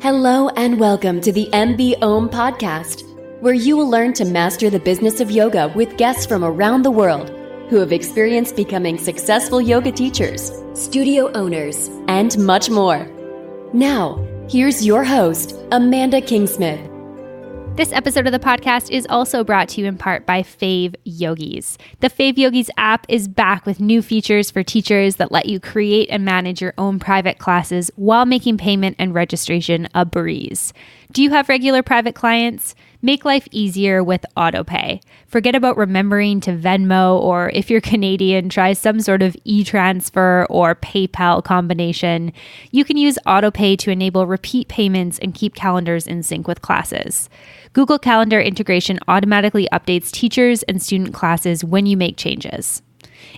Hello and welcome to the MB Om podcast, where you will learn to master the business of yoga with guests from around the world who have experienced becoming successful yoga teachers, studio owners, and much more. Now, here's your host, Amanda Kingsmith. This episode of the podcast is also brought to you in part by FavYogis. The FavYogis app is back with new features for teachers that let you create and manage your own private classes while making payment and registration a breeze. Do you have regular private clients? Make life easier with autopay. Forget about remembering to Venmo, or if you're Canadian, try some sort of e-transfer or PayPal combination. You can use autopay to enable repeat payments and keep calendars in sync with classes. Google Calendar integration automatically updates teachers and student classes when you make changes.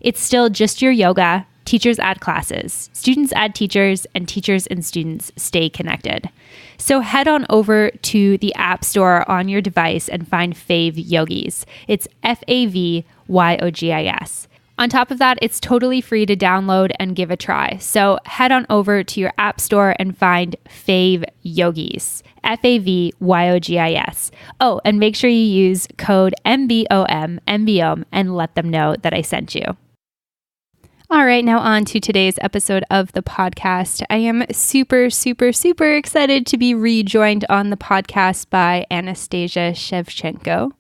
It's still just your yoga. Teachers add classes, students add teachers, and teachers and students stay connected. So head on over to the App Store on your device and find FavYogis. It's FavYogis. On top of that, it's totally free to download and give a try. So head on over to your App Store and find FavYogis. FavYogis. Oh, and make sure you use code MBOM, and let them know that I sent you. All right, now on to today's episode of the podcast. I am super excited to be rejoined on the podcast by Anastasia Shevchenko.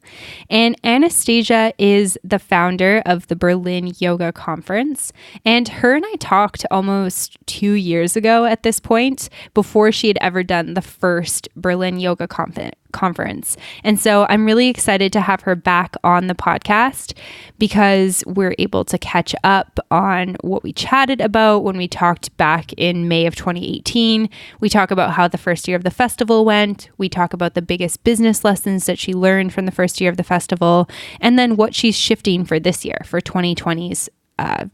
And Anastasia is the founder of the Berlin Yoga Conference. And her and I talked almost 2 years ago at this point, before she had ever done the first Berlin Yoga Conference. And so I'm really excited to have her back on the podcast because we're able to catch up on what we chatted about when we talked back in May of 2018. We talk about how the first year of the festival went. We talk about the biggest business lessons that she learned from the first year of the festival, and then what she's shifting for this year, for 2020's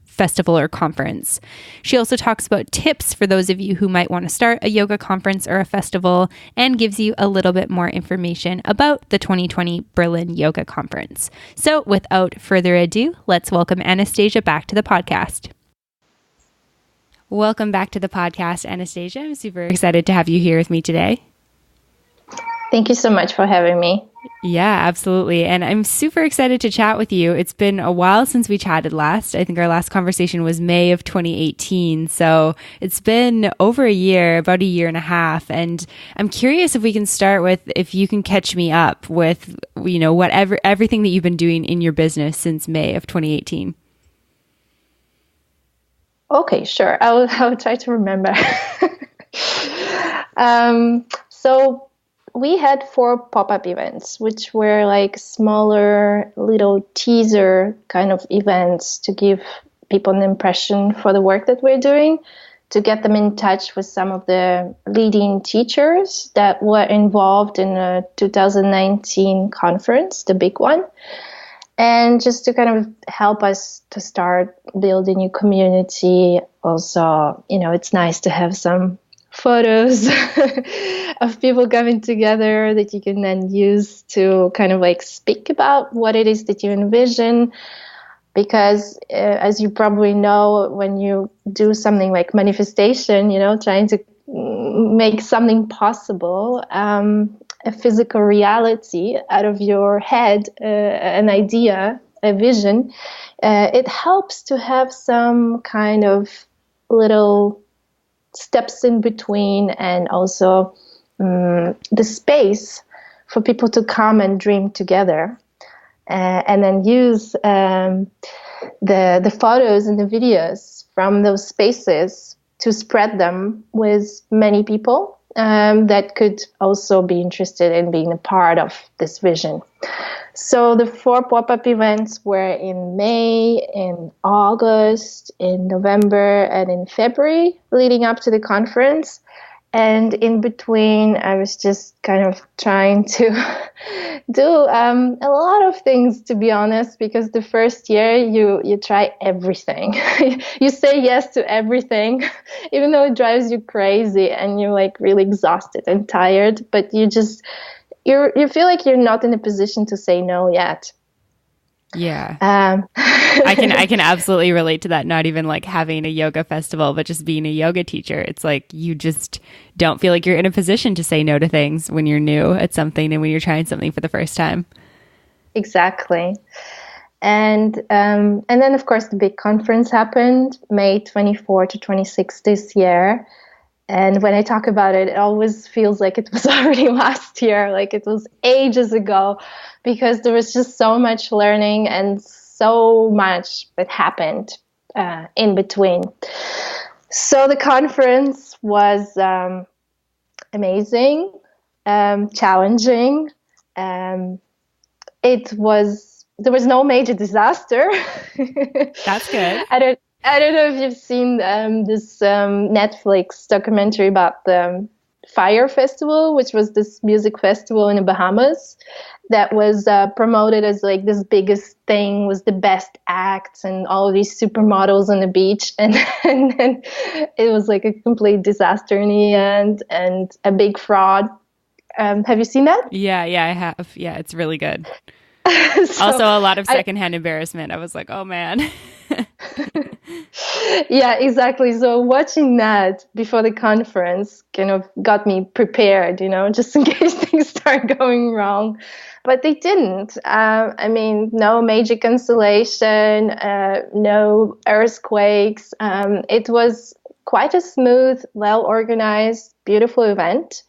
festival or conference. She also talks about tips for those of you who might want to start a yoga conference or a festival, and gives you a little bit more information about the 2020 Berlin Yoga Conference. So without further ado, let's welcome Anastasia back to the podcast. Welcome back to the podcast, Anastasia. I'm super excited to have you here with me today. Thank you so much for having me. Yeah, absolutely. And I'm super excited to chat with you. It's been a while since we chatted last. I think our last conversation was May of 2018. So it's been over a year, about a year and a half. And I'm curious if we can start with, if you can catch me up with, everything that you've been doing in your business since May of 2018. Okay, sure. I will try to remember. So we had 4 pop-up events, which were like smaller little teaser kind of events to give people an impression for the work that we're doing, to get them in touch with some of the leading teachers that were involved in the 2019 conference, the big one, and just to kind of help us to start building a community. Also, it's nice to have some photos of people coming together that you can then use to kind of like speak about what it is that you envision. Because as you probably know, when you do something like manifestation, trying to make something possible, a physical reality out of your head, an idea, a vision, it helps to have some kind of little steps in between, and also the space for people to come and dream together, and then use the photos and the videos from those spaces to spread them with many people that could also be interested in being a part of this vision. So the 4 pop-up events were in May, in August, in November, and in February, leading up to the conference. And in between, I was just kind of trying to do a lot of things, to be honest, because the first year you try everything. You say yes to everything, even though it drives you crazy and you're like really exhausted and tired, but you feel like you're not in a position to say no yet. Yeah. Um, I can absolutely relate to that. Not even like having a yoga festival, but just being a yoga teacher. It's like you just don't feel like you're in a position to say no to things when you're new at something and when you're trying something for the first time. Exactly. And then, of course, the big conference happened May 24 to 26 this year. And when I talk about it, it always feels like it was already last year, like it was ages ago, because there was just so much learning and so much that happened in between. So the conference was amazing, challenging. There was no major disaster. That's good. I don't know if you've seen this Netflix documentary about the Fire Festival, which was this music festival in the Bahamas that was promoted as like this biggest thing, was the best acts and all of these supermodels on the beach. And then it was like a complete disaster in the end and a big fraud. Have you seen that? Yeah, I have. Yeah, it's really good. So also, a lot of secondhand embarrassment. I was like, oh man. Yeah, exactly. So watching that before the conference kind of got me prepared, just in case things start going wrong. But they didn't. I mean, no major cancellation, no earthquakes. It was quite a smooth, well-organized, beautiful event.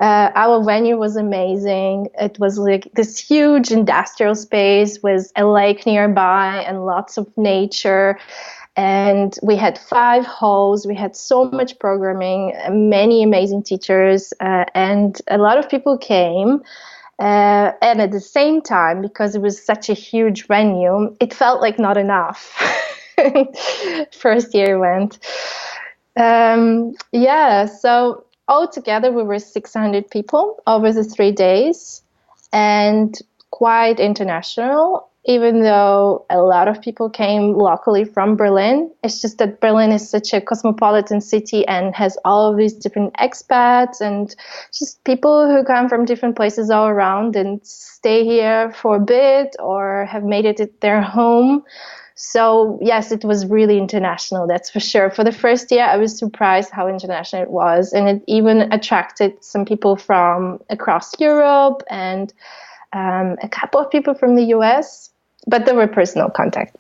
Our venue was amazing. It was like this huge industrial space with a lake nearby and lots of nature. And we had 5 halls. We had so much programming, many amazing teachers, and a lot of people came. And at the same time, because it was such a huge venue, it felt like not enough. First year event. So altogether, we were 600 people over the 3 days, and quite international, even though a lot of people came locally from Berlin. It's just that Berlin is such a cosmopolitan city and has all of these different expats and just people who come from different places all around and stay here for a bit or have made it their home. So yes, it was really international, that's for sure. For the first year, I was surprised how international it was. And it even attracted some people from across Europe and a couple of people from the US, but there were personal contact.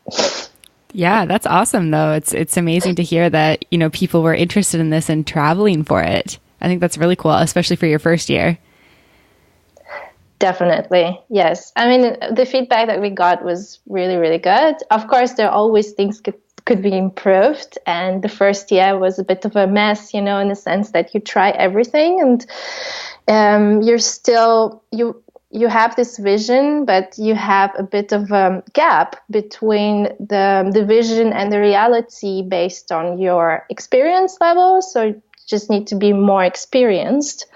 Yeah, that's awesome though. It's amazing to hear that, people were interested in this and traveling for it. I think that's really cool, especially for your first year. Definitely. Yes. I mean, the feedback that we got was really, really good. Of course, there are always things could be improved. And the first year was a bit of a mess, in the sense that you try everything and you have this vision, but you have a bit of a gap between the vision and the reality based on your experience level. So you just need to be more experienced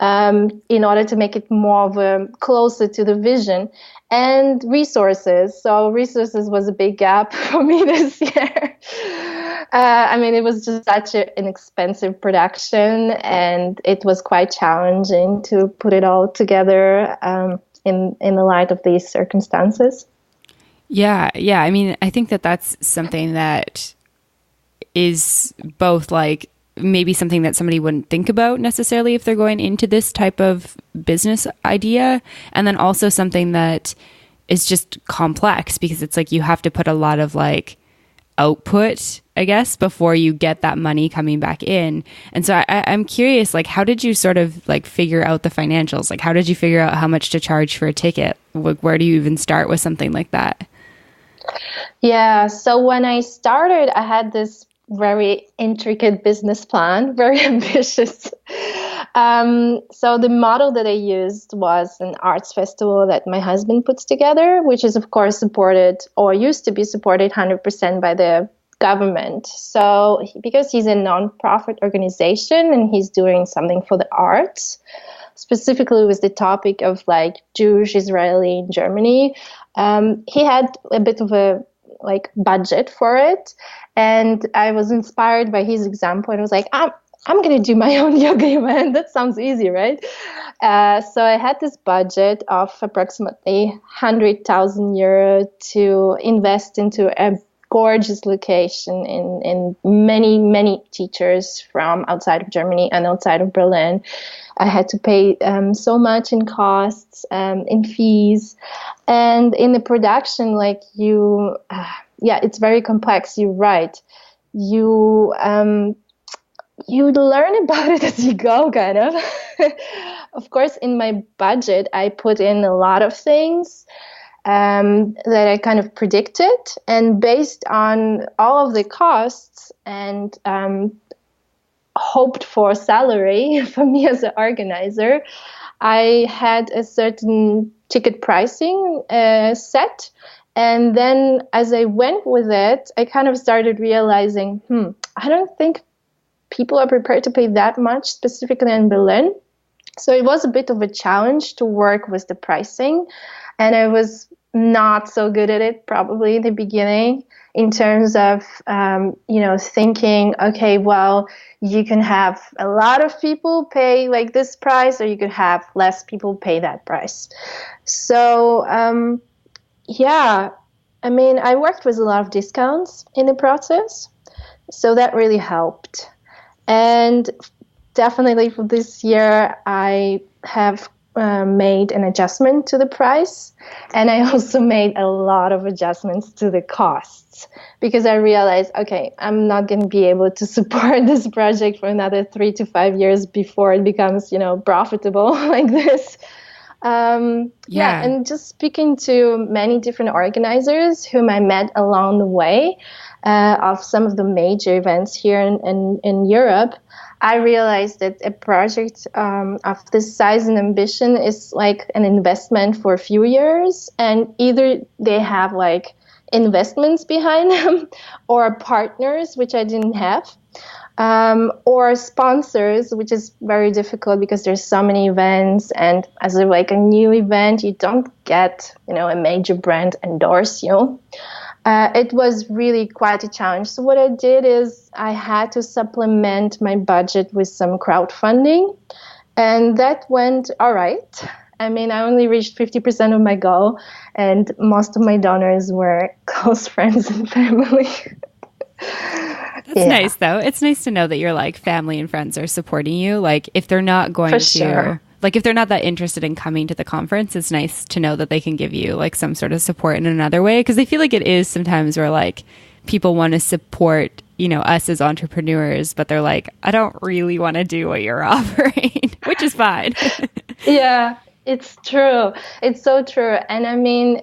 in order to make it more of a closer to the vision. And resources. So resources was a big gap for me this year. It was just such an expensive production, and it was quite challenging to put it all together in the light of these circumstances. Yeah. I mean, I think that that's something that is both like maybe something that somebody wouldn't think about necessarily if they're going into this type of business idea. And then also something that is just complex because it's like you have to put a lot of like output, I guess, before you get that money coming back in. And so I'm curious, like, how did you sort of like figure out the financials? Like, how did you figure out how much to charge for a ticket? Where do you even start with something like that? Yeah. So when I started, I had this very intricate business plan, very ambitious. So the model that I used was an arts festival that my husband puts together, which is of course supported or used to be supported 100% by the government. So because he's a non-profit organization and he's doing something for the arts, specifically with the topic of like Jewish Israeli in Germany, he had a bit of a budget for it. And I was inspired by his example and I was like, I'm going to do my own yoga event. That sounds easy, right? So I had this budget of approximately 100,000 euro to invest into a gorgeous location in many teachers from outside of Germany and outside of Berlin. I had to pay so much in costs, in fees, and in the production, like it's very complex. You're right. You learn about it as you go, kind of. Of course, in my budget, I put in a lot of things that I kind of predicted. And based on all of the costs and hoped for salary for me as an organizer, I had a certain ticket pricing set. And then as I went with it, I kind of started realizing, I don't think people are prepared to pay that much, specifically in Berlin. So it was a bit of a challenge to work with the pricing. And I was not so good at it probably in the beginning in terms of, thinking, okay, well, you can have a lot of people pay like this price, or you could have less people pay that price. So, I worked with a lot of discounts in the process. So that really helped. And definitely for this year, I have made an adjustment to the price. And I also made a lot of adjustments to the costs because I realized, okay, I'm not going to be able to support this project for another 3 to 5 years before it becomes, profitable like this. And just speaking to many different organizers whom I met along the way of some of the major events here in Europe, I realized that a project of this size and ambition is like an investment for a few years, and either they have like investments behind them or partners, which I didn't have. Or sponsors, which is very difficult because there's so many events, and as a new event, you don't get, a major brand endorse you. It was really quite a challenge. So what I did is I had to supplement my budget with some crowdfunding, and that went all right. I only reached 50% of my goal, and most of my donors were close friends and family. That's nice, though. It's nice to know that your family and friends are supporting you. Like, if they're not going to, sure. if they're not that interested in coming to the conference, it's nice to know that they can give you some sort of support in another way. Because I feel like it is sometimes where people want to support, us as entrepreneurs, but they're like, I don't really want to do what you're offering, which is fine. Yeah. It's true. It's so true. And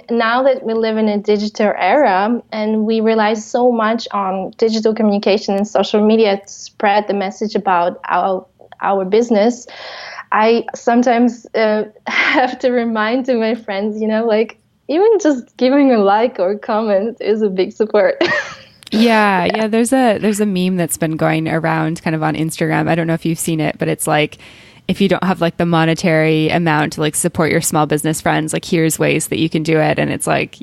now that we live in a digital era and we rely so much on digital communication and social media to spread the message about our business, I sometimes have to remind to my friends, even just giving a like or comment is a big support. Yeah. There's a meme that's been going around kind of on Instagram. I don't know if you've seen it, but it's if you don't have the monetary amount to support your small business friends, here's ways that you can do it. And it's like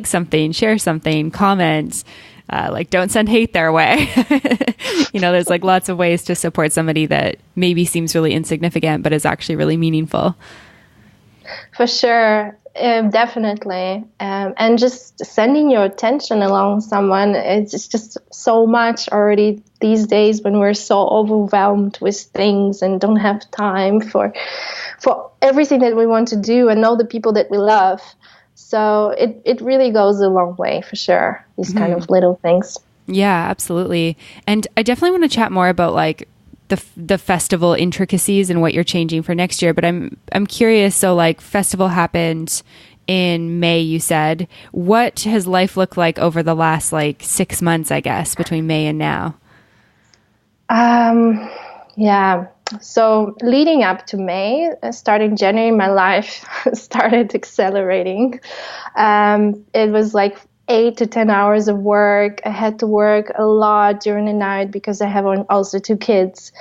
something, share something, comment, don't send hate their way. There's lots of ways to support somebody that maybe seems really insignificant, but is actually really meaningful. For sure. Definitely. And just sending your attention along someone, it's just so much already these days when we're so overwhelmed with things and don't have time for everything that we want to do and all the people that we love. So it really goes a long way for sure, these kind of little things. Yeah, absolutely. And I definitely want to chat more about the festival intricacies and what you're changing for next year. But I'm curious. So festival happened in May, you said. What has life looked like over the last 6 months, I guess, between May and now? Yeah. So leading up to May, starting January, my life started accelerating. It was 8 to 10 hours of work. I had to work a lot during the night because I have also 2 kids.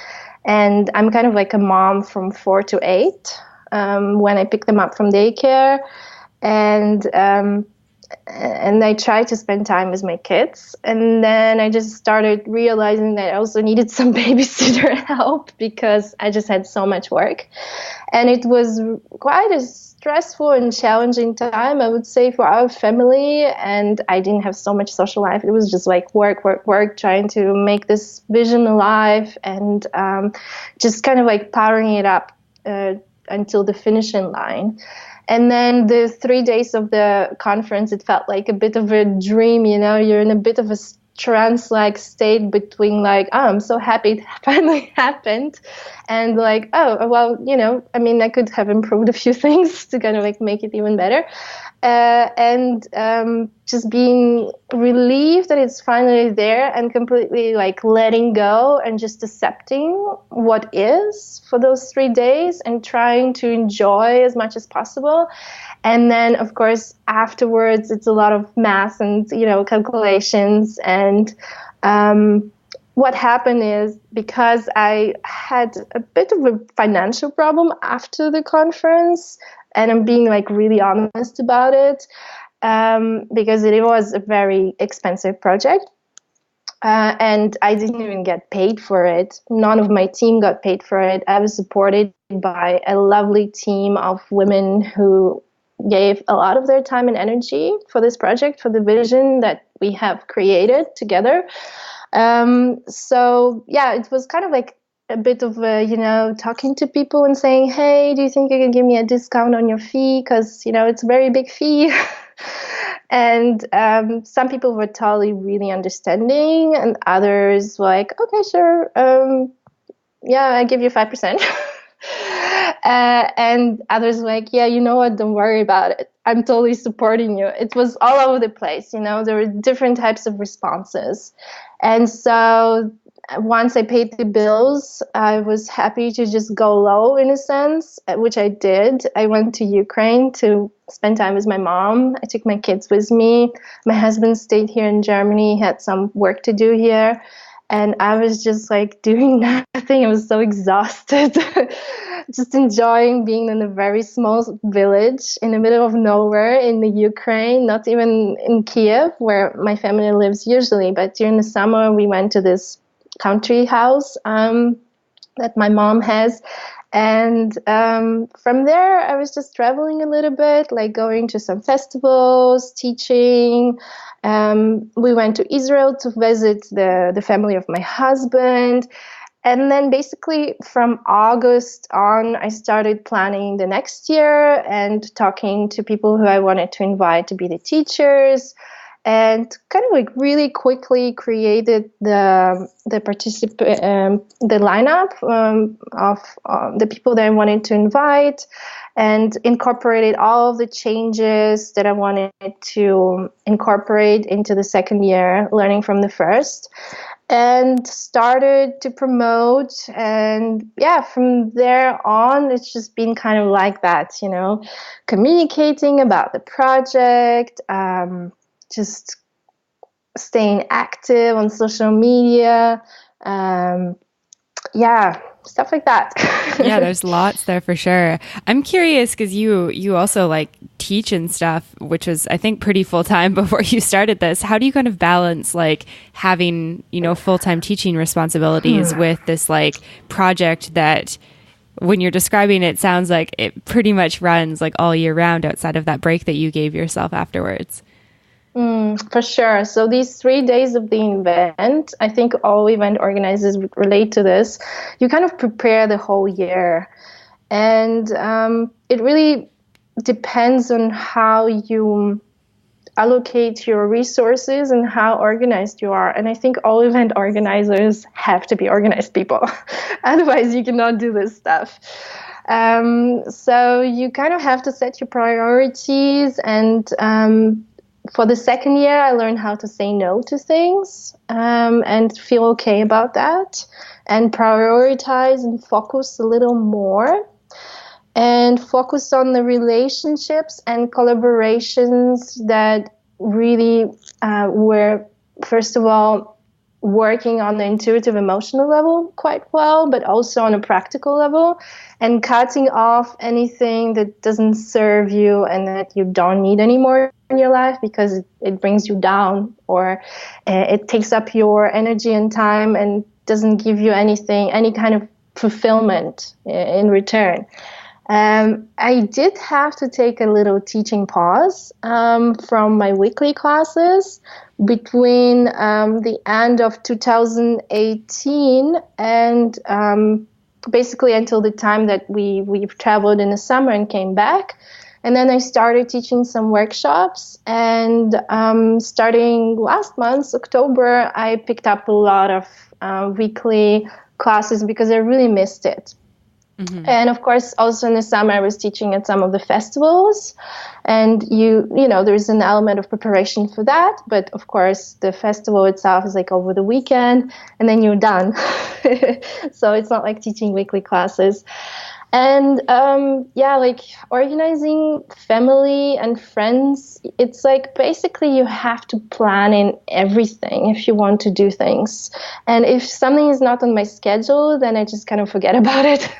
And I'm kind of like a mom from 4 to 8 when I pick them up from daycare. And and I tried to spend time with my kids. And then I just started realizing that I also needed some babysitter help because I just had so much work. And it was quite a stressful and challenging time, I would say, for our family. And I didn't have so much social life. It was just like work, work, work, trying to make this vision alive and just kind of like powering it up until the finishing line. And then the 3 days of the conference, it felt like a bit of a dream, you know, you're in a bit of a trance-like state between like, oh, I'm so happy it finally happened, and like, oh, well, you know, I mean, I could have improved a few things to kind of like make it even better. And just being relieved that it's finally there and completely like letting go and just accepting what is for those 3 days and trying to enjoy as much as possible. And then, of course, afterwards, it's a lot of math and, you know, calculations. And what happened is, because I had a bit of a financial problem after the conference, and I'm being like really honest about it, because it was a very expensive project. And I didn't even get paid for it. None of my team got paid for it. I was supported by a lovely team of women who gave a lot of their time and energy for this project, for the vision that we have created together. So yeah, it was kind of like a bit of a, you know, talking to people and saying, hey, do you think you can give me a discount on your fee? Because, you know, it's a very big fee. And some people were totally really understanding, and others were like, okay, sure. Yeah, I give you 5%. And others were like, yeah, you know what, don't worry about it. I'm totally supporting you. It was all over the place, you know, there were different types of responses. And so once I paid the bills, I was happy to just go low in a sense, which I did. I went to Ukraine to spend time with my mom. I took my kids with me. My husband stayed here in Germany, had some work to do here. And I was just like doing nothing. I was so exhausted, just enjoying being in a very small village in the middle of nowhere in the Ukraine, not even in Kiev, where my family lives usually. But during the summer, we went to this country house that my mom has. And from there, I was just traveling a little bit, like going to some festivals, teaching. We went to Israel to visit the family of my husband. And then basically from August on, I started planning the next year and talking to people who I wanted to invite to be the teachers. And kind of like really quickly created the lineup of the people that I wanted to invite, and incorporated all of the changes that I wanted to incorporate into the second year, learning from the first, and started to promote. And yeah, from there on, it's just been kind of like that, you know, communicating about the project, just staying active on social media, yeah, stuff like that. Yeah, there's lots there for sure. I'm curious because you also like teach and stuff, which was, I think, pretty full time before you started this. How do you kind of balance like having, you know, full-time teaching responsibilities with this like project that, when you're describing it, sounds like it pretty much runs like all year round outside of that break that you gave yourself afterwards? For sure. So these 3 days of the event, I think all event organizers would relate to this. You kind of prepare the whole year. And it really depends on how you allocate your resources and how organized you are. And I think all event organizers have to be organized people. Otherwise, you cannot do this stuff. So you kind of have to set your priorities. And for the second year, I learned how to say no to things and feel okay about that, and prioritize and focus a little more, and focus on the relationships and collaborations that really were, first of all, working on the intuitive emotional level quite well, but also on a practical level, and cutting off anything that doesn't serve you and that you don't need anymore in your life because it brings you down, or it takes up your energy and time and doesn't give you any kind of fulfillment in return. I did have to take a little teaching pause from my weekly classes between the end of 2018 and basically until the time that we've traveled in the summer and came back. And then I started teaching some workshops, and starting last month, October, I picked up a lot of weekly classes because I really missed it. Mm-hmm. And of course, also in the summer, I was teaching at some of the festivals, and you know, there's an element of preparation for that. But of course, the festival itself is like over the weekend, and then you're done. So it's not like teaching weekly classes. And like organizing family and friends, it's like basically you have to plan in everything if you want to do things. And if something is not on my schedule, then I just kind of forget about it.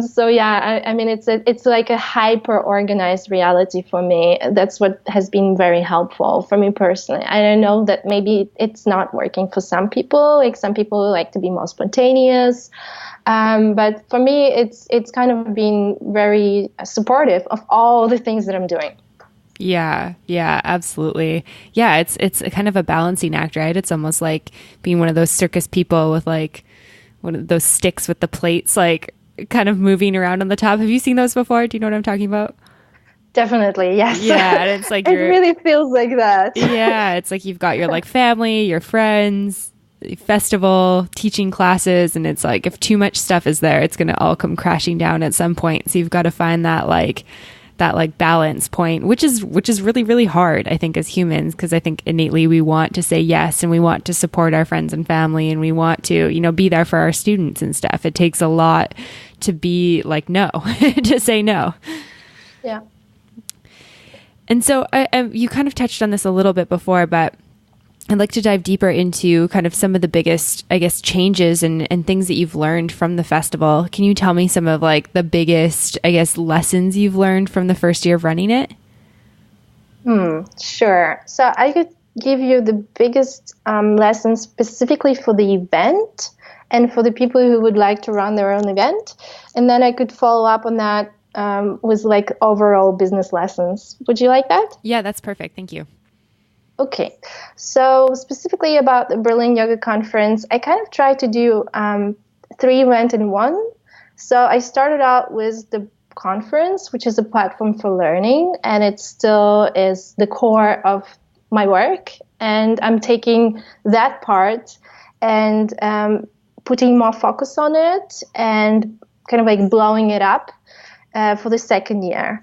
So yeah, I mean, it's like a hyper organized reality for me. That's what has been very helpful for me personally. I know that maybe it's not working for some people. Like some people like to be more spontaneous, but for me, it's kind of been very supportive of all the things that I'm doing. Yeah, absolutely. Yeah, it's a kind of a balancing act, right? It's almost like being one of those circus people with like one of those sticks with the plates, like kind of moving around on the top. Have you seen those before? Do you know what I'm talking about? Definitely, yes. Yeah, and it's like it really feels like that. Yeah, it's like you've got your like family, your friends, festival, teaching classes, and it's like if too much stuff is there, it's going to all come crashing down at some point. So you've got to find that balance point, which is really, really hard, I think, as humans, because I think innately we want to say yes, and we want to support our friends and family, and we want to, you know, be there for our students and stuff. It takes a lot to be like, no, to say no. Yeah. And so you kind of touched on this a little bit before, but I'd like to dive deeper into kind of some of the biggest, I guess, changes and things that you've learned from the festival. Can you tell me some of like the biggest, I guess, lessons you've learned from the first year of running it? Sure. So I could give you the biggest lessons specifically for the event and for the people who would like to run their own event. And then I could follow up on that with like overall business lessons. Would you like that? Yeah, that's perfect. Thank you. Okay, so specifically about the Berlin Yoga Conference, I kind of tried to do 3 events in one. So I started out with the conference, which is a platform for learning, and it still is the core of my work. And I'm taking that part and putting more focus on it and kind of like blowing it up for the second year.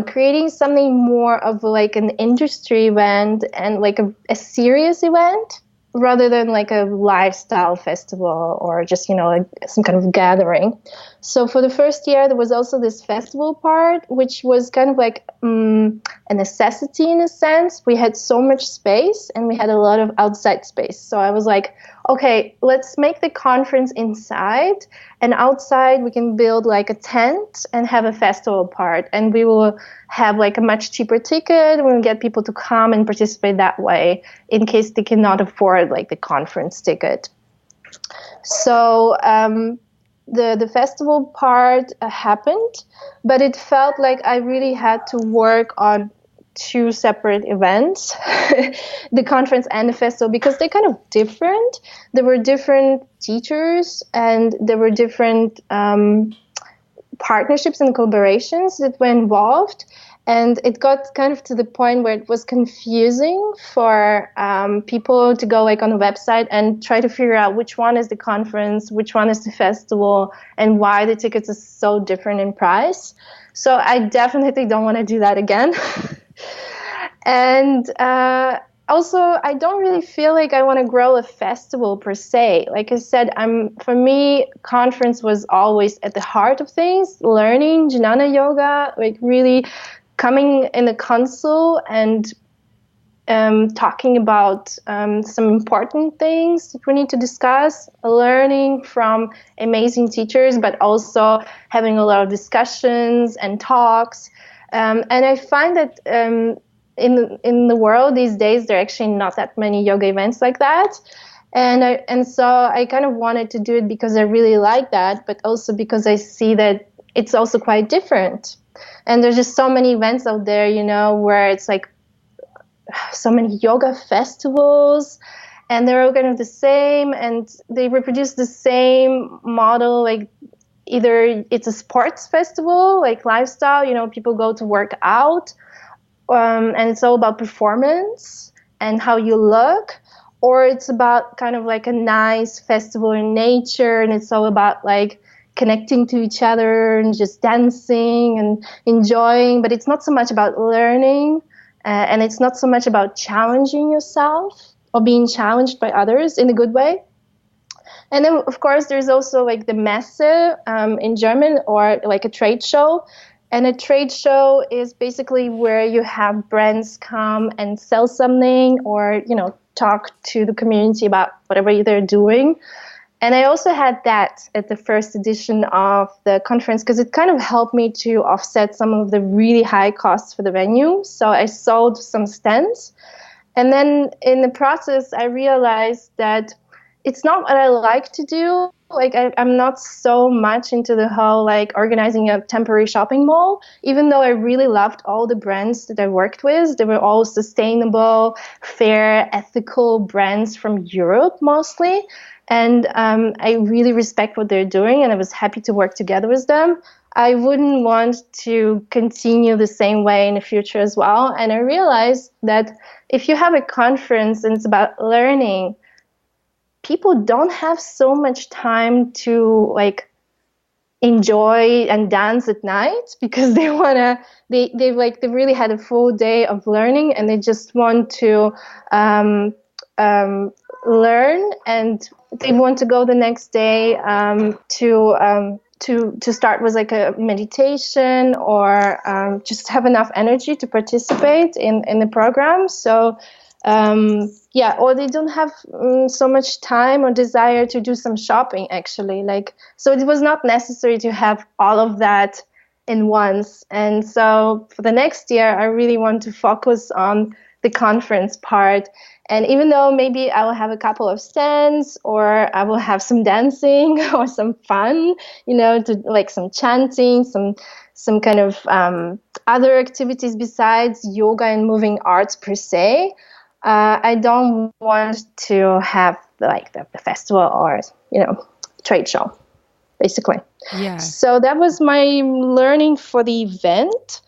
Creating something more of like an industry event and like a serious event rather than like a lifestyle festival or just, you know, like some kind of gathering. So for the first year, there was also this festival part, which was kind of like a necessity in a sense. We had so much space and we had a lot of outside space. So I was like, okay, let's make the conference inside, and outside we can build like a tent and have a festival part, and we will have like a much cheaper ticket. We'll get people to come and participate that way in case they cannot afford like the conference ticket. So the festival part happened, but it felt like I really had to work on 2 separate events, the conference and the festival, because they're kind of different. There were different teachers and there were different partnerships and collaborations that were involved. And it got kind of to the point where it was confusing for people to go like on the website and try to figure out which one is the conference, which one is the festival, and why the tickets are so different in price. So I definitely don't want to do that again. And also, I don't really feel like I want to grow a festival per se. Like I said, for me, conference was always at the heart of things, learning Jnana yoga, like really coming in a console and talking about some important things that we need to discuss, learning from amazing teachers, but also having a lot of discussions and talks. And I find that in the world these days, there are actually not that many yoga events like that. And so I kind of wanted to do it because I really like that, but also because I see that it's also quite different. And there's just so many events out there, where it's like so many yoga festivals, and they're all kind of the same, and they reproduce the same model. Like either it's a sports festival, like lifestyle, people go to work out, and it's all about performance and how you look, or it's about kind of like a nice festival in nature, and it's all about like connecting to each other and just dancing and enjoying, but it's not so much about learning, and it's not so much about challenging yourself or being challenged by others in a good way. And then, of course, there's also like the Messe in German, or like a trade show. And a trade show is basically where you have brands come and sell something, or, talk to the community about whatever they're doing. And I also had that at the first edition of the conference, because it kind of helped me to offset some of the really high costs for the venue. So I sold some stands. And then in the process, I realized that it's not what I like to do. Like I'm not so much into the whole like organizing a temporary shopping mall, even though I really loved all the brands that I worked with. They were all sustainable, fair, ethical brands from Europe mostly. And I really respect what they're doing, and I was happy to work together with them. I wouldn't want to continue the same way in the future as well. And I realized that if you have a conference and it's about learning, people don't have so much time to like enjoy and dance at night, because they really had a full day of learning, and they just want to learn, and they want to go the next day to start with like a meditation, or just have enough energy to participate in the program. So or they don't have so much time or desire to do some shopping, actually. So it was not necessary to have all of that in once. And so for the next year, I really want to focus on the conference part. And even though maybe I will have a couple of stands, or I will have some dancing or some fun, to like some chanting, some kind of other activities besides yoga and moving arts per se, I don't want to have like the festival or, trade show, basically. Yeah. So that was my learning for the event.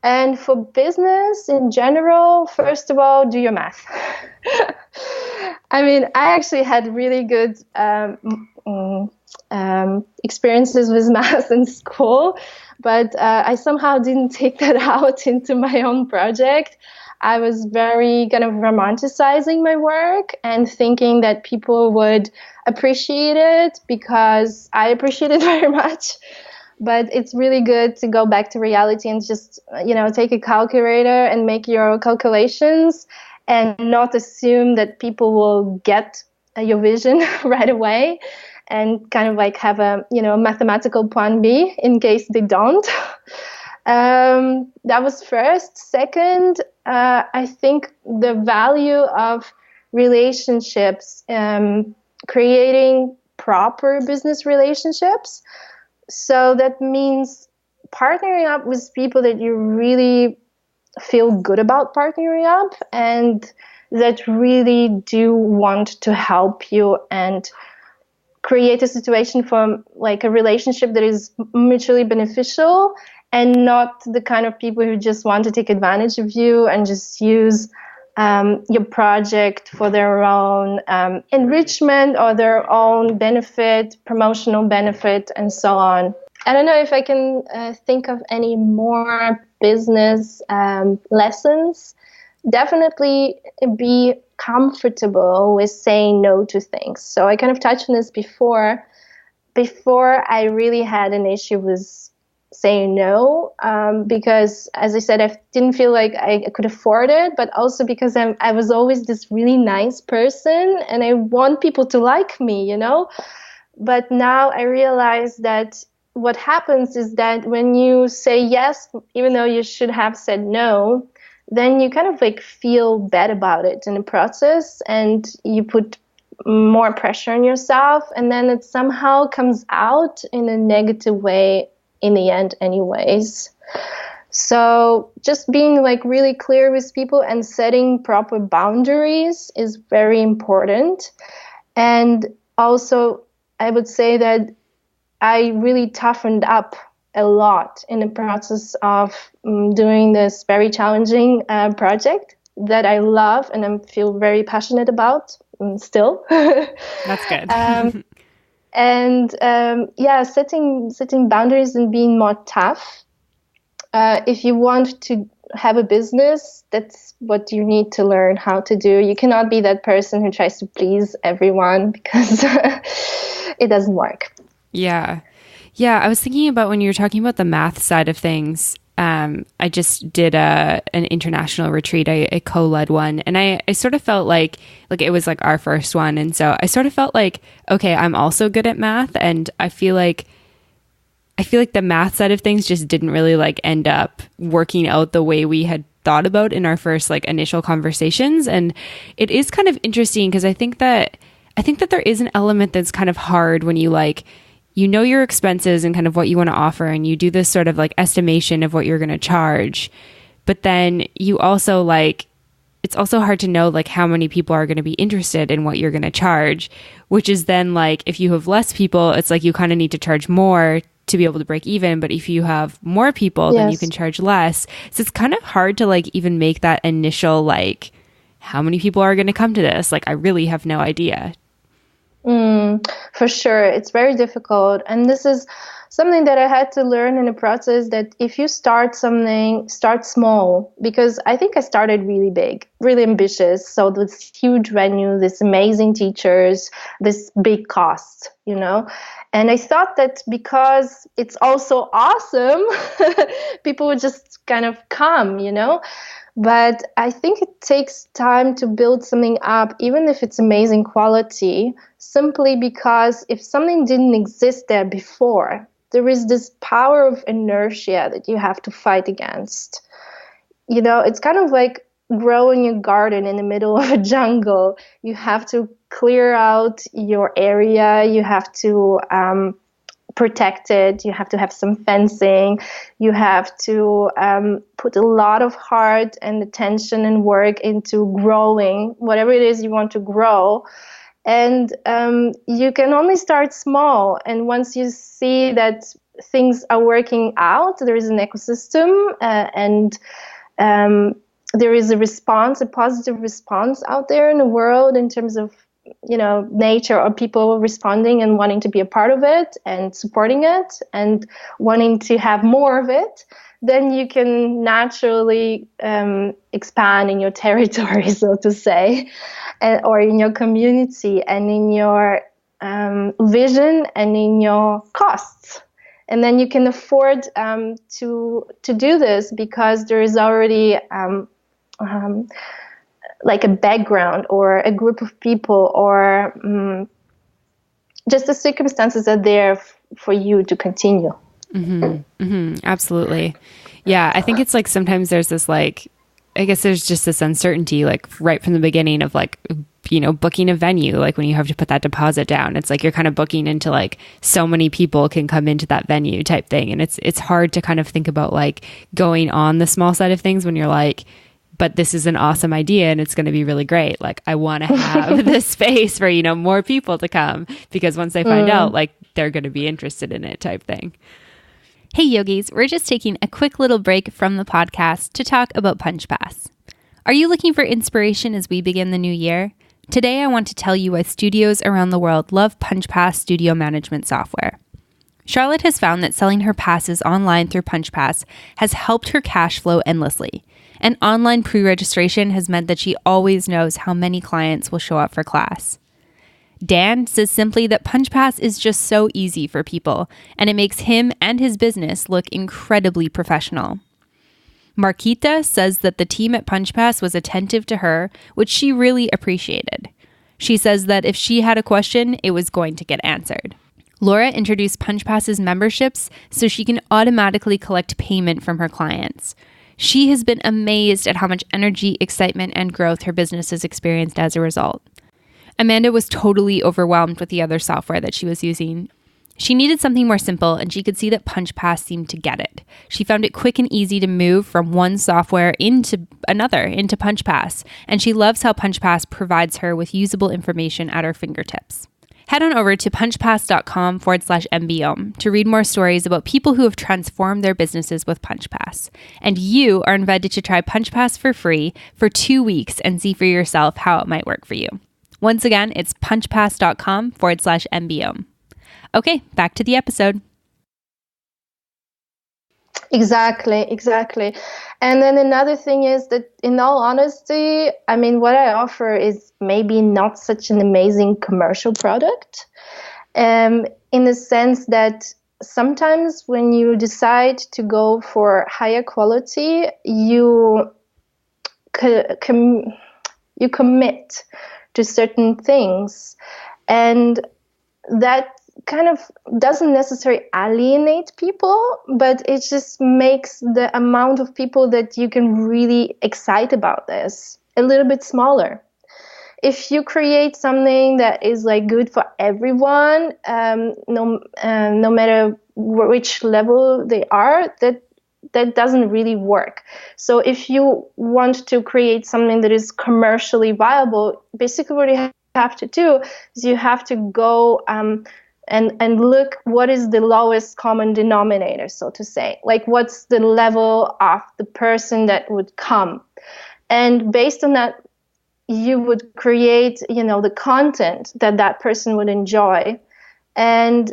And for business in general, first of all, do your math. I mean, I actually had really good experiences with math in school, but I somehow didn't take that out into my own project. I was very kind of romanticizing my work and thinking that people would appreciate it, because I appreciate it very much. But it's really good to go back to reality and just, take a calculator and make your calculations, and not assume that people will get your vision right away, and kind of like have a, mathematical plan B in case they don't. That was first. Second, I think the value of relationships, creating proper business relationships. So that means partnering up with people that you really feel good about partnering up, and that really do want to help you and create a situation for like a relationship that is mutually beneficial, and not the kind of people who just want to take advantage of you and just use your project for their own enrichment or their own benefit, promotional benefit, and so on. I don't know if I can think of any more business lessons. Definitely be comfortable with saying no to things. So I kind of touched on this before. Before I really had an issue with saying no, because, as I said, I didn't feel like I could afford it, but also because I was always this really nice person and I want people to like me, But now I realize that what happens is that when you say yes, even though you should have said no, then you kind of like feel bad about it in the process and you put more pressure on yourself, and then it somehow comes out in a negative way in the end anyways. So just being like really clear with people and setting proper boundaries is very important. And also I would say that I really toughened up a lot in the process of doing this very challenging project that I love and I feel very passionate about still. That's good. Setting boundaries and being more tough. If you want to have a business, that's what you need to learn how to do. You cannot be that person who tries to please everyone because it doesn't work. Yeah. Yeah. I was thinking about when you were talking about the math side of things. I just did an international retreat, a co-led one, and I sort of felt like it was like our first one. And so I sort of felt like, okay, I'm also good at math. And I feel like the math side of things just didn't really like end up working out the way we had thought about in our first like initial conversations. And it is kind of interesting because I think that there is an element that's kind of hard when you your expenses and kind of what you want to offer, and you do this sort of like estimation of what you're going to charge. But then you also it's also hard to know like how many people are going to be interested in what you're going to charge, which is then like if you have less people, it's like you kind of need to charge more to be able to break even. But if you have more people, then you can charge less. So it's kind of hard to like even make that initial like how many people are going to come to this? Like I really have no idea. For sure. It's very difficult. And this is something that I had to learn in the process, that if you start something, start small, because I think I started really big, really ambitious. So this huge venue, this amazing teachers, this big cost, And I thought that because it's also awesome, people would just kind of come, But I think it takes time to build something up, even if it's amazing quality, simply because if something didn't exist there before, there is this power of inertia that you have to fight against. It's kind of like growing a garden in the middle of a jungle. You have to clear out your area. You have to protect it. You have to have some fencing. You have to put a lot of heart and attention and work into growing whatever it is you want to grow. And you can only start small. And once you see that things are working out, there is an ecosystem and there is a positive response out there in the world in terms of nature or people responding and wanting to be a part of it and supporting it and wanting to have more of it, then you can naturally expand in your territory, so to say, or in your community and in your vision and in your costs. And then you can afford to do this because there is already like a background or a group of people or just the circumstances are there for you to continue. Absolutely. Yeah. I think it's like sometimes there's this like, I guess there's just this uncertainty like right from the beginning of like, booking a venue, like when you have to put that deposit down, it's like you're kind of booking into like so many people can come into that venue type thing. And it's hard to kind of think about like going on the small side of things when you're like, but this is an awesome idea and it's going to be really great. Like I want to have this space for, more people to come because once they find out, like they're going to be interested in it type thing. Hey yogis, we're just taking a quick little break from the podcast to talk about Punchpass. Are you looking for inspiration as we begin the new year? Today, I want to tell you why studios around the world love Punchpass studio management software. Charlotte has found that selling her passes online through Punchpass has helped her cash flow endlessly. And online pre-registration has meant that she always knows how many clients will show up for class. Dan says simply that Punchpass is just so easy for people, and it makes him and his business look incredibly professional. Marquita says that the team at Punchpass was attentive to her, which she really appreciated. She says that if she had a question, it was going to get answered. Laura introduced Punchpass's memberships so she can automatically collect payment from her clients. She has been amazed at how much energy, excitement, and growth her business has experienced as a result. Amanda was totally overwhelmed with the other software that she was using. She needed something more simple, and she could see that Punchpass seemed to get it. She found it quick and easy to move from one software into another, into Punchpass, and she loves how Punchpass provides her with usable information at her fingertips. Head on over to punchpass.com/MBOM to read more stories about people who have transformed their businesses with Punchpass. And you are invited to try Punchpass for free for 2 weeks and see for yourself how it might work for you. Once again, it's punchpass.com/MBOM. Okay, back to the episode. Exactly. And then another thing is that, in all honesty, I mean, what I offer is maybe not such an amazing commercial product, in the sense that sometimes when you decide to go for higher quality, you commit to certain things, and that kind of doesn't necessarily alienate people, but it just makes the amount of people that you can really excite about this a little bit smaller. If you create something that is like good for everyone, no matter which level they are, that doesn't really work. So if you want to create something that is commercially viable, basically what you have to do is you have to go and look what is the lowest common denominator, so to say. Like, what's the level of the person that would come? And based on that, you would create, the content that person would enjoy. And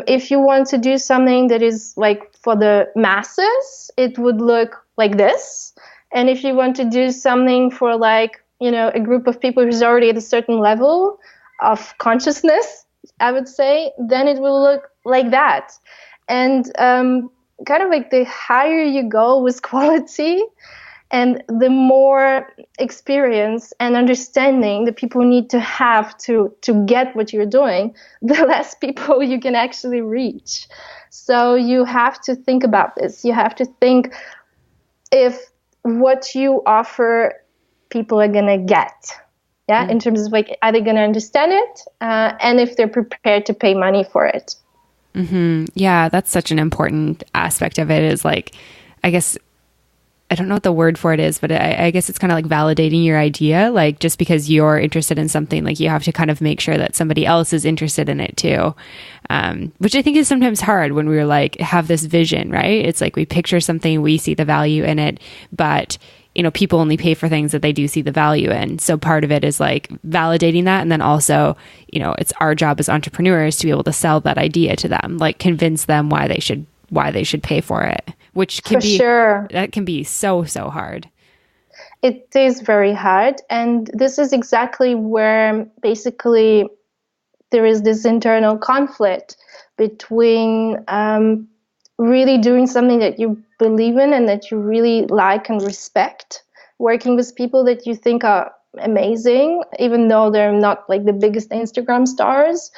if you want to do something that is like for the masses, it would look like this. And if you want to do something for like, a group of people who's already at a certain level of consciousness, I would say, then it will look like that. And kind of like the higher you go with quality and the more experience and understanding the people need to have to get what you're doing, the less people you can actually reach. So you have to think about this. You have to think if what you offer people are going to get. Yeah, in terms of like, are they going to understand it? And if they're prepared to pay money for it. Mm-hmm. Yeah, that's such an important aspect of it, is like, I guess, I don't know what the word for it is, but I guess it's kind of like validating your idea. Like, just because you're interested in something, like you have to kind of make sure that somebody else is interested in it too. Which I think is sometimes hard when we're like, have this vision, right? It's like we picture something, we see the value in it, but people only pay for things that they do see the value in. So part of it is like validating that. And then also, it's our job as entrepreneurs to be able to sell that idea to them, like convince them why they should pay for it, which can that can be so hard. It is very hard. And this is exactly where basically there is this internal conflict between, really doing something that you believe in and that you really like and respect, working with people that you think are amazing, even though they're not like the biggest Instagram stars,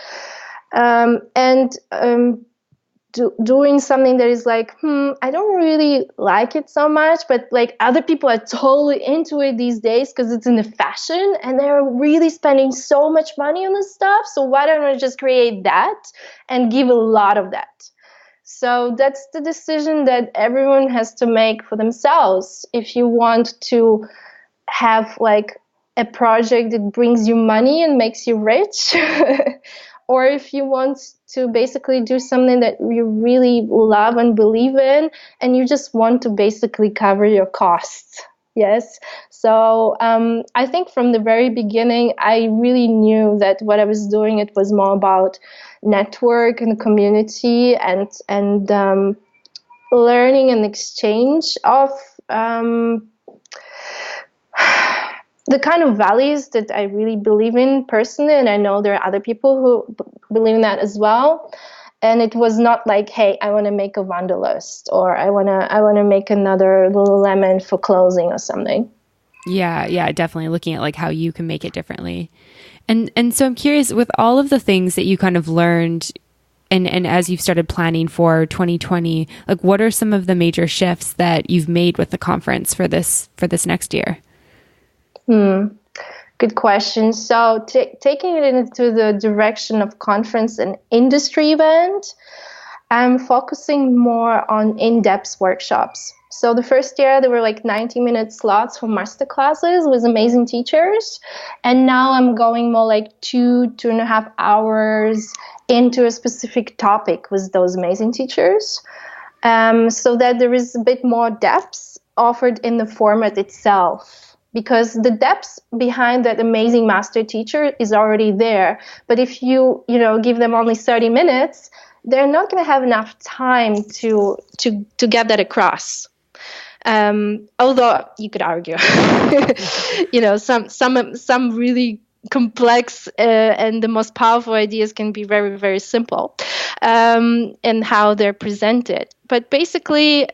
doing something that is like, I don't really like it so much, but like other people are totally into it these days because it's in the fashion and they're really spending so much money on this stuff. So why don't I just create that and give a lot of that? So that's the decision that everyone has to make for themselves. If you want to have like a project that brings you money and makes you rich, or if you want to basically do something that you really love and believe in, and you just want to basically cover your costs. Yes. So I think from the very beginning, I really knew that what I was doing, it was more about network and community and learning and exchange of the kind of values that I really believe in personally, and I know there are other people who believe in that as well. And it was not like, hey, I want to make a Wanderlust, or I want to make another Lululemon for clothing or something. Yeah, definitely looking at like how you can make it differently. And so I'm curious, with all of the things that you kind of learned and as you've started planning for 2020, like what are some of the major shifts that you've made with the conference for this next year? Good question. So taking it into the direction of conference and industry event, I'm focusing more on in-depth workshops. So the first year, there were like 90-minute slots for masterclasses with amazing teachers. And now I'm going more like 2.5 hours into a specific topic with those amazing teachers, so that there is a bit more depth offered in the format itself. Because the depth behind that amazing master teacher is already there. But if you give them only 30 minutes, they're not going to have enough time to get that across. Although you could argue, some really complex and the most powerful ideas can be very, very simple in how they're presented. But basically,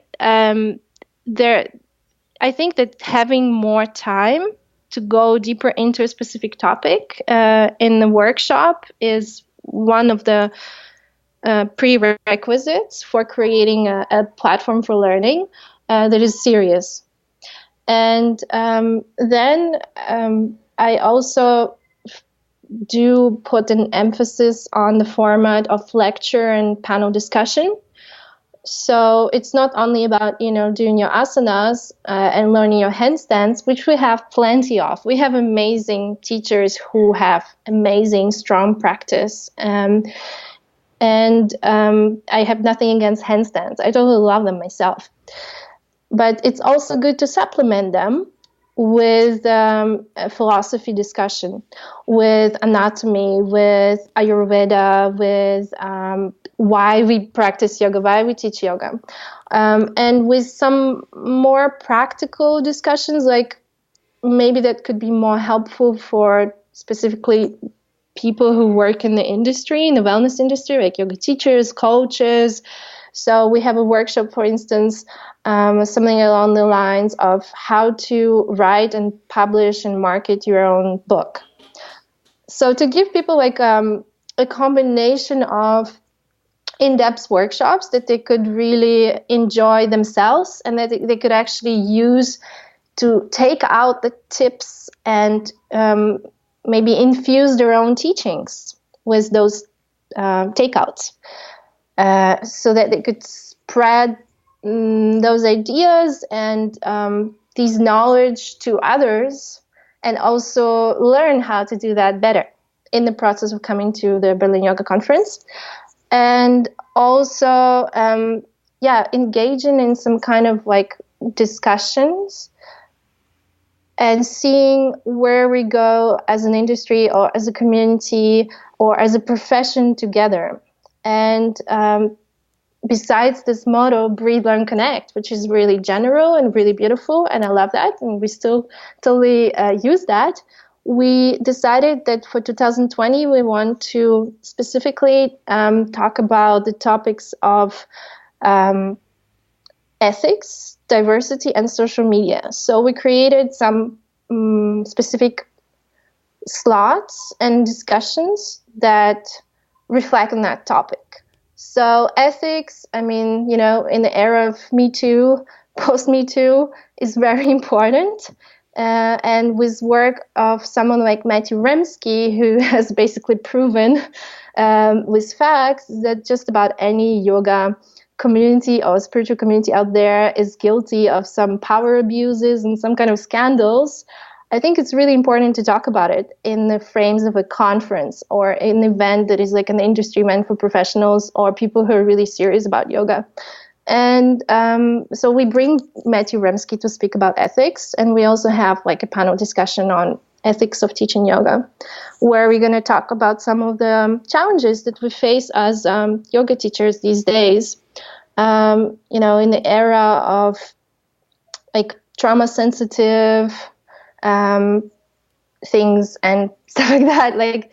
I think that having more time to go deeper into a specific topic in the workshop is one of the prerequisites for creating a platform for learning that is serious. And then I also do put an emphasis on the format of lecture and panel discussion. So it's not only about, doing your asanas and learning your handstands, which we have plenty of. We have amazing teachers who have amazing, strong practice. And I have nothing against handstands. I totally love them myself. But it's also good to supplement them with a philosophy discussion, with anatomy, with Ayurveda, with why we practice yoga, why we teach yoga, and with some more practical discussions, like maybe that could be more helpful for specifically people who work in the industry, in the wellness industry, like yoga teachers, coaches. So we have a workshop, for instance, something along the lines of how to write and publish and market your own book. So to give people like a combination of in-depth workshops that they could really enjoy themselves and that they could actually use to take out the tips and maybe infuse their own teachings with those takeouts. So that they could spread those ideas and these knowledge to others, and also learn how to do that better in the process of coming to the Berlin Yoga Conference. And also, engaging in some kind of like discussions and seeing where we go as an industry or as a community or as a profession together. And besides this motto, breathe, learn, connect, which is really general and really beautiful, and I love that, and we still totally use that, we decided that for 2020 we want to specifically talk about the topics of ethics, diversity, and social media. So we created some specific slots and discussions that reflect on that topic. So ethics, in the era of Me Too, post-Me Too, is very important. And with work of someone like Matthew Remski, who has basically proven with facts that just about any yoga community or spiritual community out there is guilty of some power abuses and some kind of scandals, I think it's really important to talk about it in the frames of a conference or an event that is like an industry event for professionals or people who are really serious about yoga. And so we bring Matthew Remski to speak about ethics, and we also have like a panel discussion on ethics of teaching yoga, where we're going to talk about some of the challenges that we face as yoga teachers these days, in the era of like trauma sensitive, things and stuff like that. Like,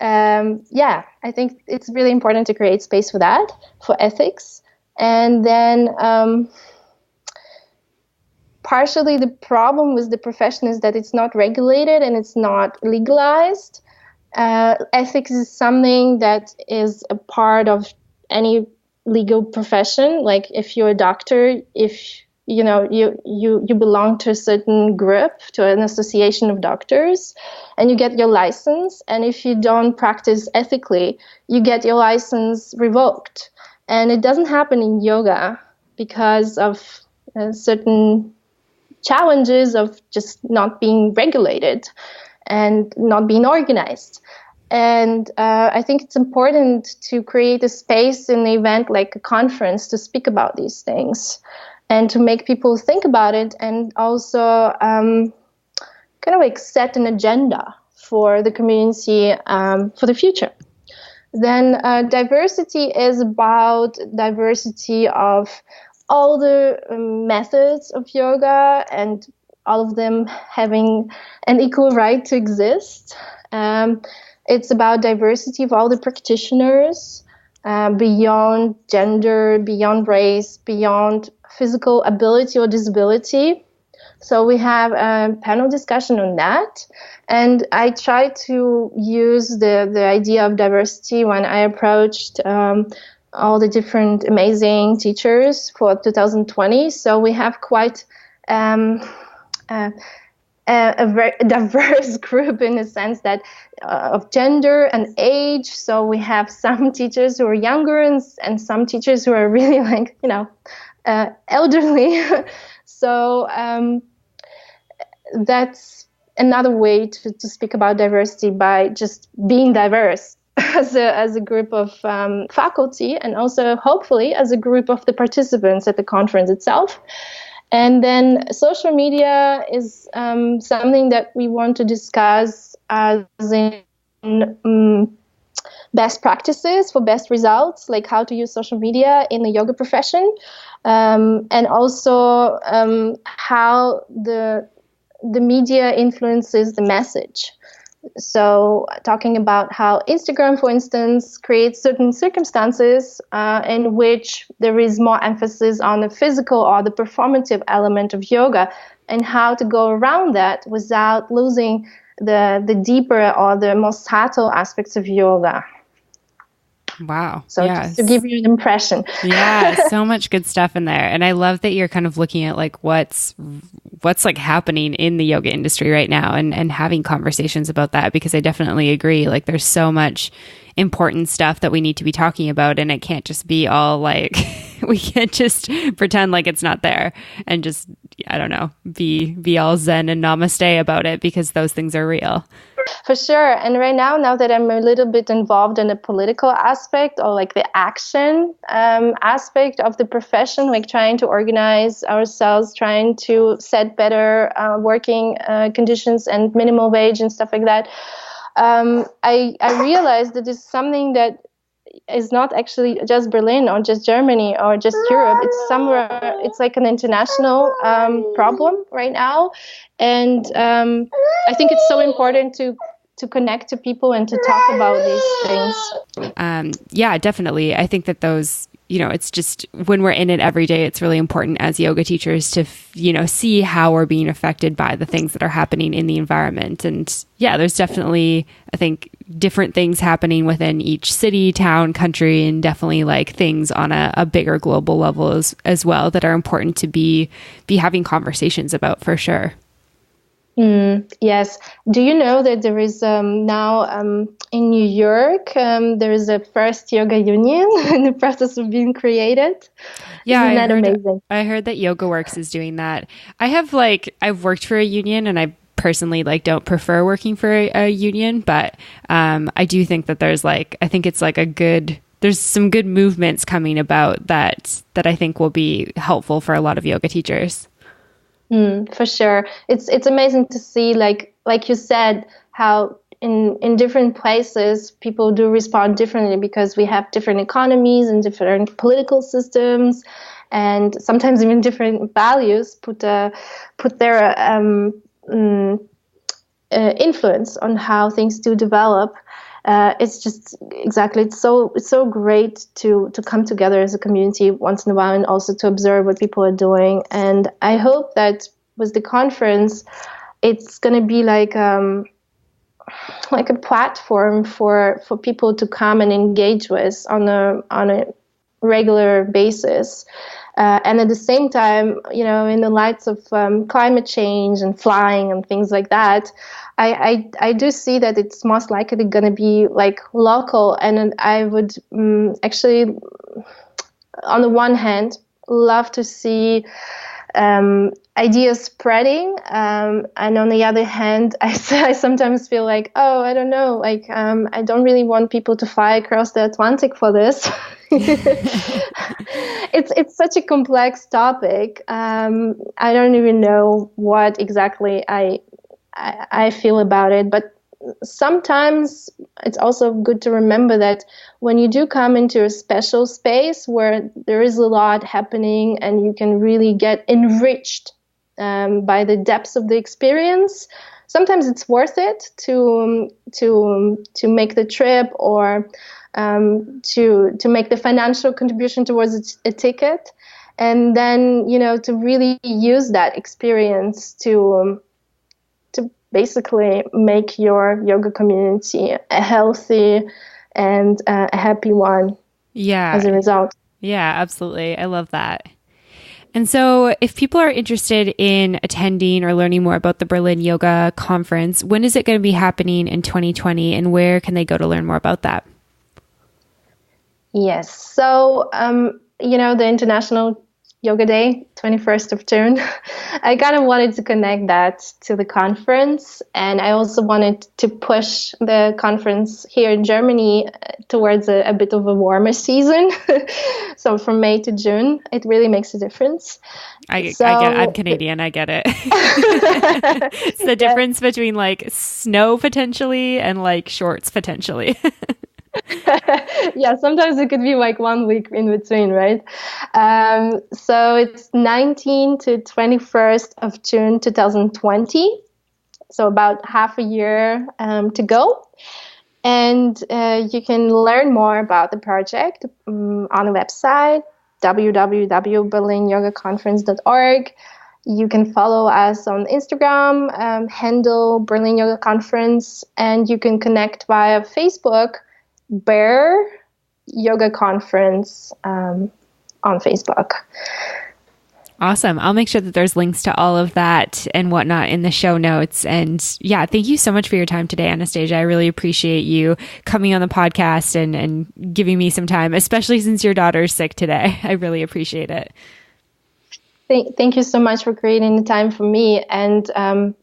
I think it's really important to create space for that, for ethics. And then partially the problem with the profession is that it's not regulated and it's not legalized. Ethics is something that is a part of any legal profession. Like if you're a doctor, if you belong to a certain group, to an association of doctors, and you get your license, and if you don't practice ethically, you get your license revoked. And it doesn't happen in yoga because of certain challenges of just not being regulated and not being organized. And I think it's important to create a space in the event like a conference to speak about these things and to make people think about it, and also kind of like set an agenda for the community for the future. Then diversity is about diversity of all the methods of yoga and all of them having an equal right to exist. It's about diversity of all the practitioners, beyond gender, beyond race, beyond physical ability or disability. So we have a panel discussion on that. And I try to use the idea of diversity when I approached all the different amazing teachers for 2020. So we have quite a very diverse group in the sense that of gender and age. So we have some teachers who are younger and some teachers who are really like, elderly. So that's another way to speak about diversity, by just being diverse as a group of faculty, and also hopefully as a group of the participants at the conference itself. And then social media is something that we want to discuss as in best practices for best results, like how to use social media in the yoga profession, and also how the media influences the message. So talking about how Instagram, for instance, creates certain circumstances in which there is more emphasis on the physical or the performative element of yoga, and how to go around that without losing the deeper or the more subtle aspects of yoga. Wow. So just to give you an impression. Yeah, so much good stuff in there. And I love that you're kind of looking at like what's like happening in the yoga industry right now, and having conversations about that, because I definitely agree. Like there's so much important stuff that we need to be talking about, and it can't just be all like we can't just pretend like it's not there and just, I don't know, be all zen and namaste about it, because those things are real. For sure. And right now that I'm a little bit involved in the political aspect, or like the action aspect of the profession, like trying to organize ourselves, trying to set better working conditions and minimum wage and stuff like that, I realized that it's something that is not actually just Berlin or just Germany or just Europe. It's somewhere, it's like an international problem right now. And I think it's so important to connect to people and to talk about these things. Yeah, definitely. I think that those, it's just when we're in it every day, it's really important as yoga teachers to, see how we're being affected by the things that are happening in the environment. And yeah, there's definitely, I think, different things happening within each city, town, country, and definitely like things on a bigger global level as well that are important to be having conversations about, for sure. Yes. Do you know that there is now in New York, there is a first yoga union in the process of being created? Yeah, Isn't that amazing? I heard that YogaWorks is doing that. I've worked for a union, and I personally don't prefer working for a union, but I do think that there's I think it's there's some good movements coming about that I think will be helpful for a lot of yoga teachers. For sure. It's amazing to see, like you said, how in different places people do respond differently, because we have different economies and different political systems, and sometimes even different values put their influence on how things do develop. It's just exactly, it's so great to come together as a community once in a while, and also to observe what people are doing. And I hope that with the conference, it's going to be like a platform for people to come and engage with on a regular basis. And at the same time, in the lights of climate change and flying and things like that, I do see that it's most likely going to be like local. And I would actually, on the one hand, love to see ideas spreading. And on the other hand, I sometimes feel like, I don't know, like I don't really want people to fly across the Atlantic for this. It's such a complex topic. I don't even know what exactly I feel about it, but sometimes it's also good to remember that when you do come into a special space where there is a lot happening and you can really get enriched by the depths of the experience, sometimes it's worth it to make the trip, or to make the financial contribution towards a ticket, and then to really use that experience to basically make your yoga community a healthy and a happy one. Yeah. As a result. Yeah, absolutely. I love that. And so if people are interested in attending or learning more about the Berlin Yoga Conference, when is it going to be happening in 2020, and where can they go to learn more about that? Yes. So, the International Yoga Day, 21st of June, I kind of wanted to connect that to the conference. And I also wanted to push the conference here in Germany towards a bit of a warmer season. So from May to June, it really makes a difference. I'm Canadian. I get it. It's the difference between like snow potentially and like shorts potentially. Yeah, sometimes it could be like 1 week in between, right? So it's 19 to 21st of June 2020. So about half a year to go. And you can learn more about the project on the website, www.berlinyogaconference.org. You can follow us on Instagram, handle Berlin Yoga Conference, and you can connect via Facebook, Bear Yoga Conference on Facebook. Awesome. I'll make sure that there's links to all of that and whatnot in the show notes. And yeah, thank you so much for your time today, Anastasia. I really appreciate you coming on the podcast and giving me some time, especially since your daughter's sick today. I really appreciate it. Thank you so much for creating the time for me. And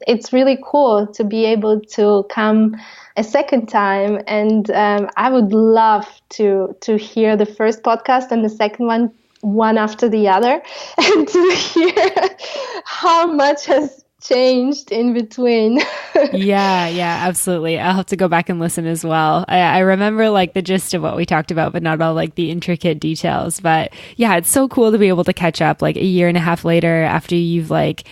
it's really cool to be able to come a second time. And I would love to hear the first podcast and the second one after the other, and to hear how much has changed in between. Yeah, absolutely. I'll have to go back and listen as well. I remember like the gist of what we talked about, but not all like the intricate details. But yeah, it's so cool to be able to catch up like a year and a half later after you've like,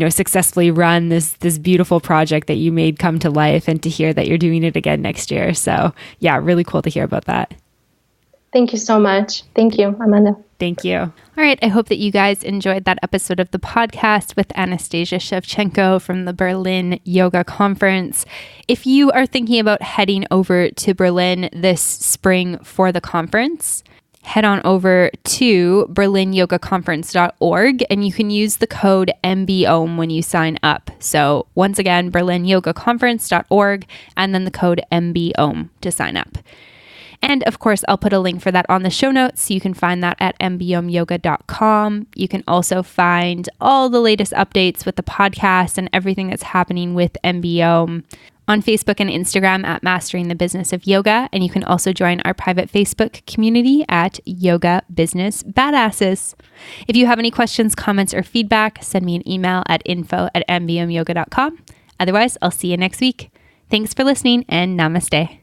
successfully run this beautiful project that you made come to life, and to hear that you're doing it again next year. So yeah, really cool to hear about that. Thank you so much. Thank you, Amanda. Thank you. All right. I hope that you guys enjoyed that episode of the podcast with Anastasia Shevchenko from the Berlin Yoga Conference. If you are thinking about heading over to Berlin this spring for the conference, head on over to berlinyogaconference.org, and you can use the code MBOM when you sign up. So once again, berlinyogaconference.org, and then the code MBOM to sign up. And of course, I'll put a link for that on the show notes, so you can find that at mbomyoga.com. You can also find all the latest updates with the podcast and everything that's happening with MBOM on Facebook and Instagram at Mastering the Business of Yoga. And you can also join our private Facebook community at Yoga Business Badasses. If you have any questions, comments, or feedback, send me an email at info@mbomyoga.com. Otherwise, I'll see you next week. Thanks for listening, and namaste.